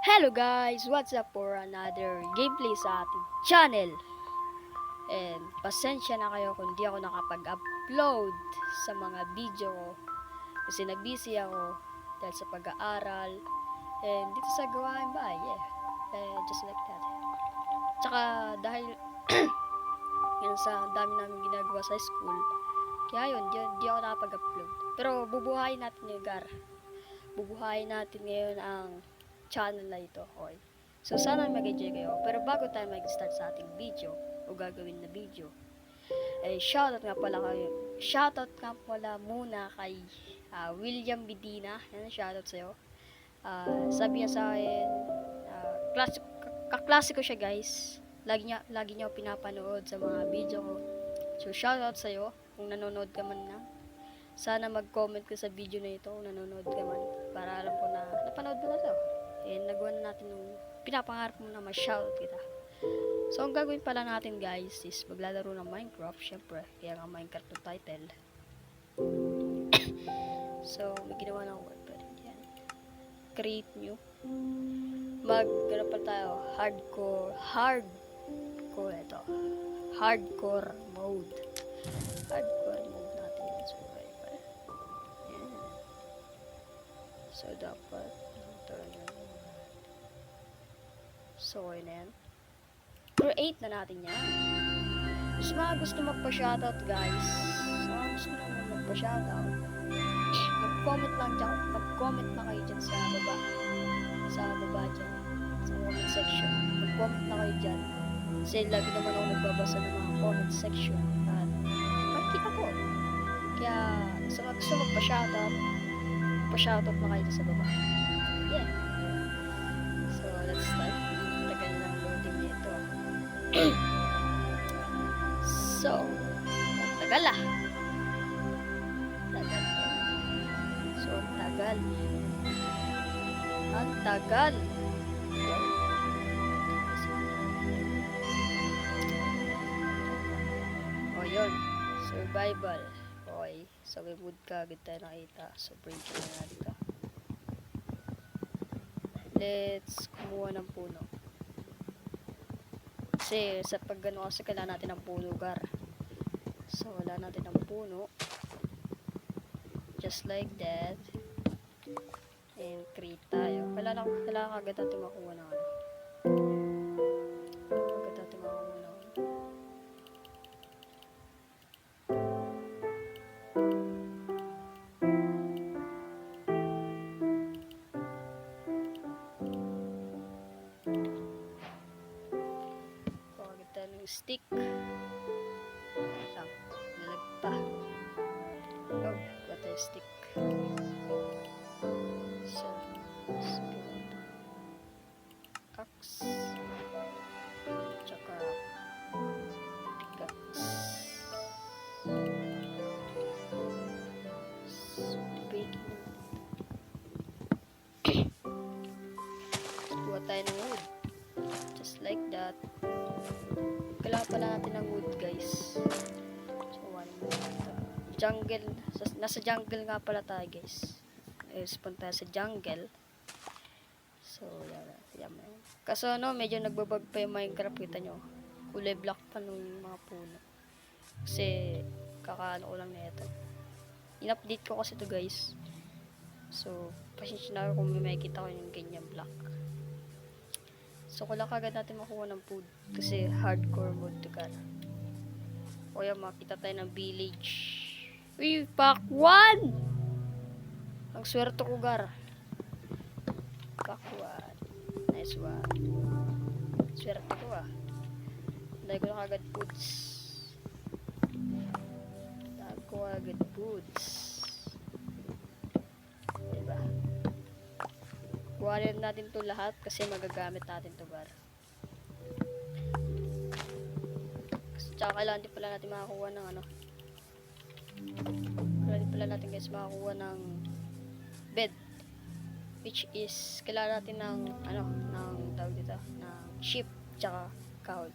Hello guys! What's up for another gameplay sa ating channel? And pasensya na kayo kung di ako nakapag-upload sa mga video ko kasi nag-busy ako dahil sa pag-aaral and dito sa gawain bahay, just like that. Tsaka dahil yun sa dami namin ginagawa sa school, kaya yun, di ako nakapag-upload. Pero bubuhayin natin yung bubuhayin natin ngayon ang channel na ito, okay? So sana mag-enjoy kayo. Pero bago tayo mag-start sa ating video o gagawin na video, shoutout nga pala muna kay William Medina. Yan, shoutout sa'yo. Sabi niya sa akin, kaklase ko siya guys. Lagi niya pinapanood sa mga video ko. So shoutout sa'yo kung nanonood ka man na. Sana mag-comment ka sa video na ito kung nanonood ka man para alam ko na napanood mo na to. Nagawa na natin yung pinapangarap mo na ma-shoutout kita. So, ang gagawin pala natin guys is maglalaro ng Minecraft, syempre. Kaya nga Minecraft yung title. So, may ginawa na ako. Yan. Create new. Gano'n pa tayo. Hardcore ito. Hardcore mode. Hardcore mode natin yan. Survival. Yan. So, dapat so, yun na yan. Create na natin yan. Mas mga gusto magpa-shoutout guys. Mga gusto naman magpa-shoutout. Mag-comment na kayo dyan sa baba. Sa baba dyan. Sa comment section. Mag-comment na kayo dyan. Kasi lagi naman ako nagbabasa ng mga comment section. At makikita ko. Kaya sa mga gusto magpa-shoutout, pa-shoutout na kayo sa baba. Yeah. So, let's start. Tagal lang loading nito. So, tagal ah. Tagal. So, tagal. Ang tagal. O, yun. Survival. Okay. So, may wood ka. Agad tayo nakita. So, break na dito. Let's kumuha ng puno. Kasi sa paggano kasi kailangan natin ng puno gar. So wala natin ng puno. Just like that. And create tayo. Kailangan agad natin makuha ng ano. Agad natin makuha ng stick. Lang. Nalagpa. Oh, got a stick. So, spoon. Axe. Tsaka pickaxe. So, baking. Buha tayo ng wood. Just like that. Kailangan pala natin ng wood guys. So, jungle. Nasa jungle nga pala tayo guys. Spawn tayo sa jungle. So, yan. Kaso medyo nagbabag pa yung Minecraft. Kita nyo. Kulay black pa nung mga puno. Kasi, kakaano ko lang na ito. In-update ko kasi ito guys. So, pasensya na kung may makikita ko yung ganyan black. So, kailangan kagad natin makuha ng food. Kasi hardcore mode to gar. O yan, makita tayo ng village. Uy, pack 1! Ang swerte ko gar. Pack 1. Nice one. Swerte ko ah. Dahil ko na kagad foods. Dahil ko kagad foods. Diba? Kuhanin natin to lahat kasi magagamit natin to gar. Tsaka kailangan din pala natin makakuha ng ano. Kailangan din pala natin guys makakuha ng bed. Which is kailangan natin ng ano, ng tawag dito, ng sheep tsaka cow.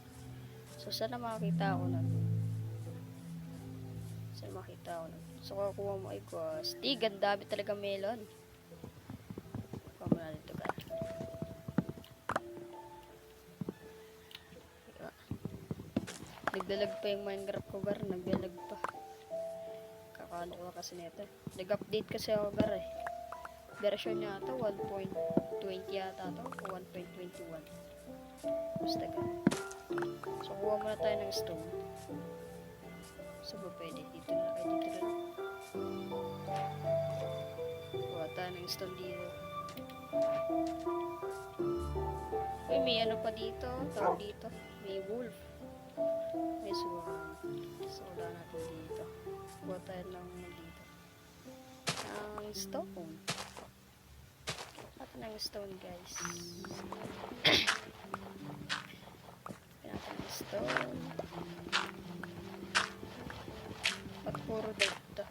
So sana makakita ako nun. So kukuha mo ay guys. Ang dami talaga melon. Kuha mo natin ito guys. Naglalag pa yung Minecraft ko, gar. Naglalag pa. Kakalawa kasi nito. Nag-update kasi ako, gar eh. Version niya ito, 1.20 yata ito. O 1.21. Basta gar. So, kuha muna tayo ng stone. So, ba pwede? Dito na. Ay, dito na. Kuha tayo ng stone dito. Uy, may ano pa dito. Tawag dito. May wolf. May swan. So, wala natin dito. Kuha tayo lang dito. Ang stone. Natin ang stone, guys. Natin ang stone. At puro dirt to.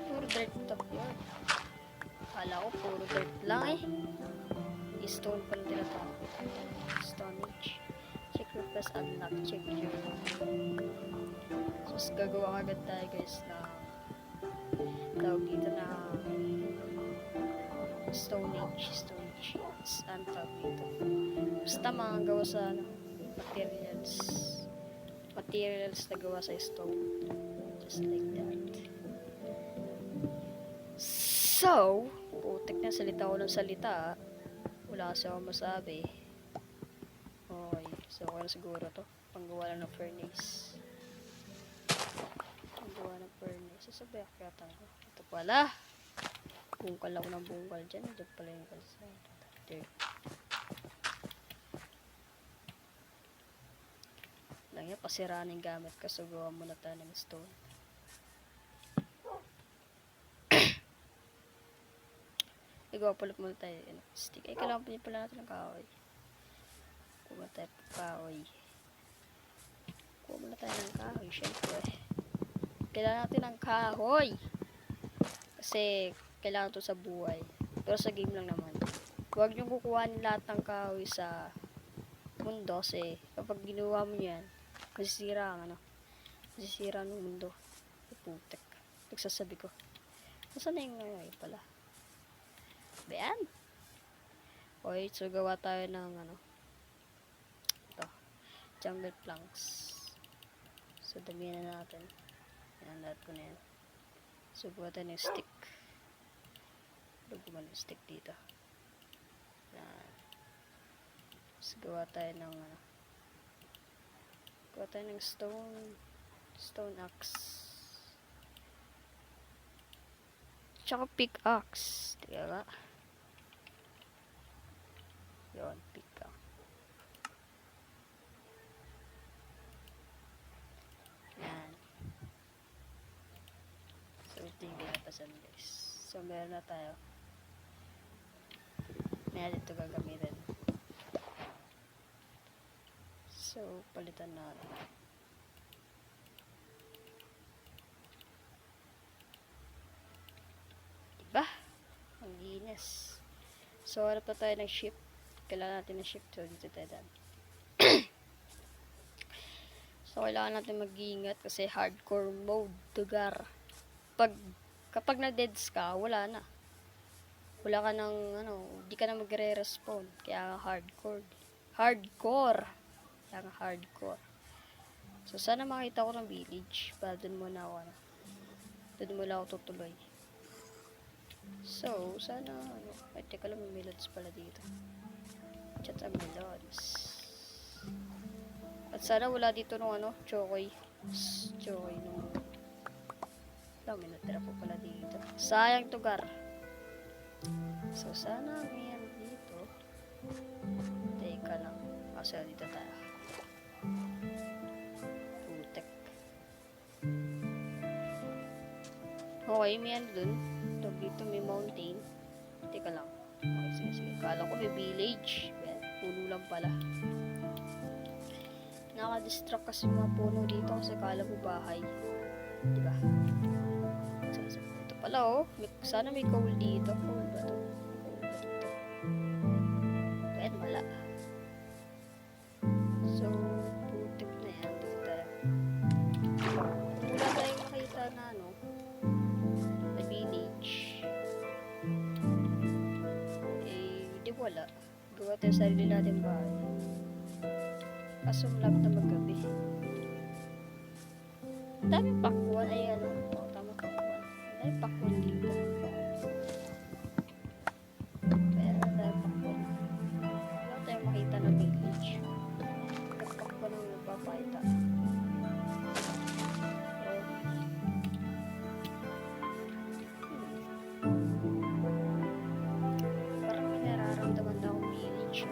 Puro dirt to. Yun. Kala ko puro dirt lang eh. Stone pala tinatawag. Stone age. Check request unlock. Check yun. So, gagawa agad tayo guys na tawag dito na Stone Age. Stone Age. Ang tawag dito. Basta mga gawa sa ano, materials. Materials na gawa sa stone. Just like that. So, putik na salita ko ng salita. Wala kasi ako masabi. Okay. So, okay na siguro to. Panggawa lang ng furnace. Panggawa ng furnace. Sasabi ako yata ko. Ito pala. Bungkal ako ng bungkal dyan. Diyan pala yung kalsada. There. Lang yan. Pasiraan yung gamit ko. So, gawa muna tayo ng stone. Igawa pala muna tayo. Stick. Ay, kailangan pala natin ng kahoy. Kuha tayo ng kahoy. Kuha muna tayo ng kahoy. Siyempre. Kailangan natin ng kahoy. Kasi, kailangan to sa buhay. Pero sa game lang naman. Huwag nyo kukuhanin lahat ng kahoy sa mundo. Kasi, kapag ginawa mo yan, masisira ang ano. Masisira ng mundo. Putek. Nagsasabi ko. Nasaan na yung ngayon pala? Bayan. Okay, so gawa tayo ng ano. Ito. Jungle planks. So, damihan na natin. Yan, lahat ko na yan. So, gawa tayo ng stick. Gawa ng stick dito. Yan. So, gawa tayo ng ano. Gawa tayo ng stone axe. Tsaka pickaxe. Diba? Yun, pickaxe. Yan. So, ito yung ginapasan guys. So, meron na tayo. Meron ito gagamitin. So, palitan natin. Diba? Ang linis. So, harap na tayo ng ship. Kailangan natin ng ship. So, dito tayo daan. So, kailangan natin mag-iingat kasi hardcore mode, tugar. Kapag na-deads ka, wala na. Wala ka ng, di ka na magre-respawn. Kaya hardcore. Hardcore! Kaya hardcore. So, sana makita ko ng village. Para dun muna ako, dun muna ako tutuloy. So, sana, ay, teka lang, may melons pala dito. Chat ang melons. At sana wala dito nung chokoy. Chokoy nung lang, may natira po pala dito. Sayang tugar. So, sana may dito. Teka lang. Kasi dito tayo. Putek. Okay, may dun. Dito may mountain. Teka lang. Okay, sige. Kala ko may village. Puno lang pala. Nakadistract kasi mga puno dito kasi kala mo bahay. Diba? So, ito pala sana may coal dito. Coal ba ito? Coal ba dito? Ayan, wala. So, putik na yan. Dito tayo. Wala tayong makita na na village. Di wala. Gawa tayo sarili natin bahay. Kaso malapit na maggabi. Ang daming pakwan. Ay, ano. Oo, tama, pakwan. Ang daming pakwan dito. Pero ang daming pakwan. Wala tayong makita na village. Pakwan ang nagpapakita. Parang may nararamdaman na akong village.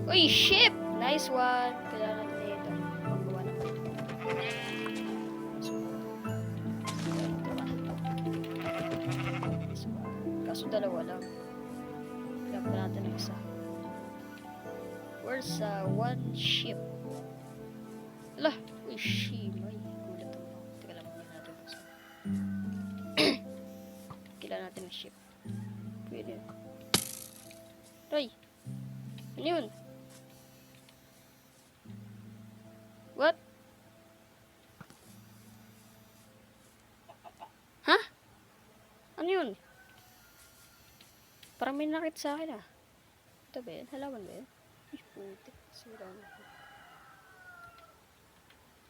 Uy, ship! Nice one! Kailangan natin ito. Paggawa na pa ito. Kaso dalawa lang. Kaya pa natin ang isa. Where's one ship? Ala! Uy, shimay. Gulat ako. Teka lang, muna natin isa. Kailangan natin ang ship. Pwede. Roy! Ano yun? What? Ha? Ano yun? Parang may nakit sa akin ah. Ito ba yan? Halaman ba yan? Ay, puti. Sira na ako.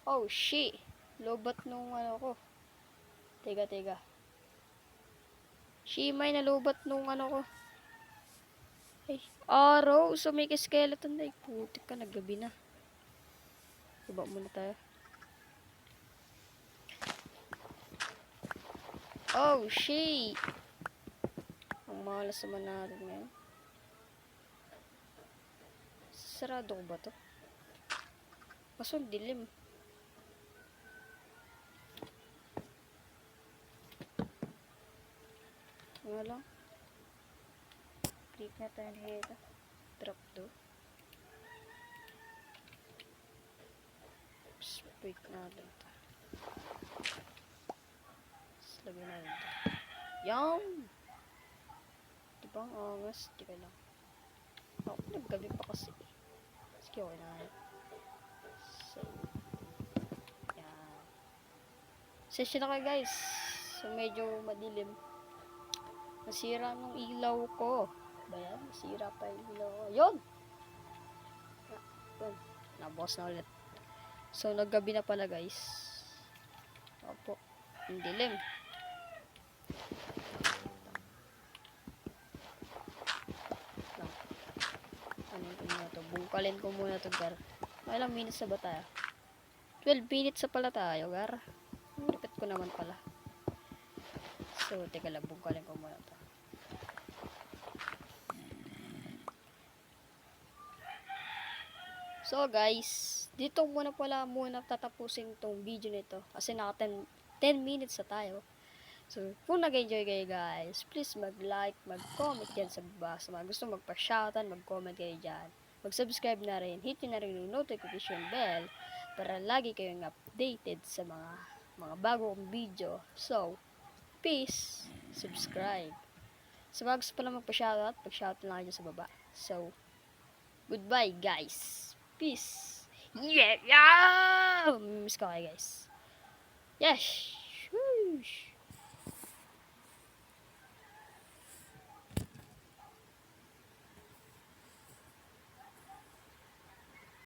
Oh, shit. Lobat nung ano ko. Teka. Shimay na lobat nung ano ko. Ay, araw. So, may skeleton na. Ay, puti ka. Naggabi na. Iba muna tayo. Oh, shit. Ang malas naman natin ngayon. Sarado ko ba to? Kaso dilim. Nga lang. Click na tayo dito. Drop do. Wait natin ito. Lagyan natin ito. Yan! Diba ang angas? Di ka lang. Ako, naggabi pa kasi. Sige, okay na. So, yan. Session na kayo guys. So, medyo madilim. Nasira nung ilaw ko. Ba yan? Nasira pa yung ilaw ko. Yun! Naboss na ulit. So, naggabi na pala guys. Opo. Ang dilim. Ano muna to? Bungkalin ko muna to, gar. Ilang minutes na ba tayo? 12 minutes na pala tayo, gar. Repeat ko naman pala. So, teka lang. Bungkalin ko muna to. So, guys. Dito muna tatapusin tong video nito. Kasi naka 10 minutes na tayo. So, kung nag-enjoy kayo guys, please mag-like, mag-comment dyan sa baba. Sa mga gusto magpa-shoutan, mag-comment kayo dyan. Mag-subscribe na rin, hit nyo na rin yung notification bell para lagi kayong updated sa mga bagong video. So, peace, subscribe. Sa mga gusto pala magpa-shoutout, pag-shoutout lang kayo sa baba. So, goodbye guys. Peace. Yeah! Miss ko kayo guys. Yes! Whoosh!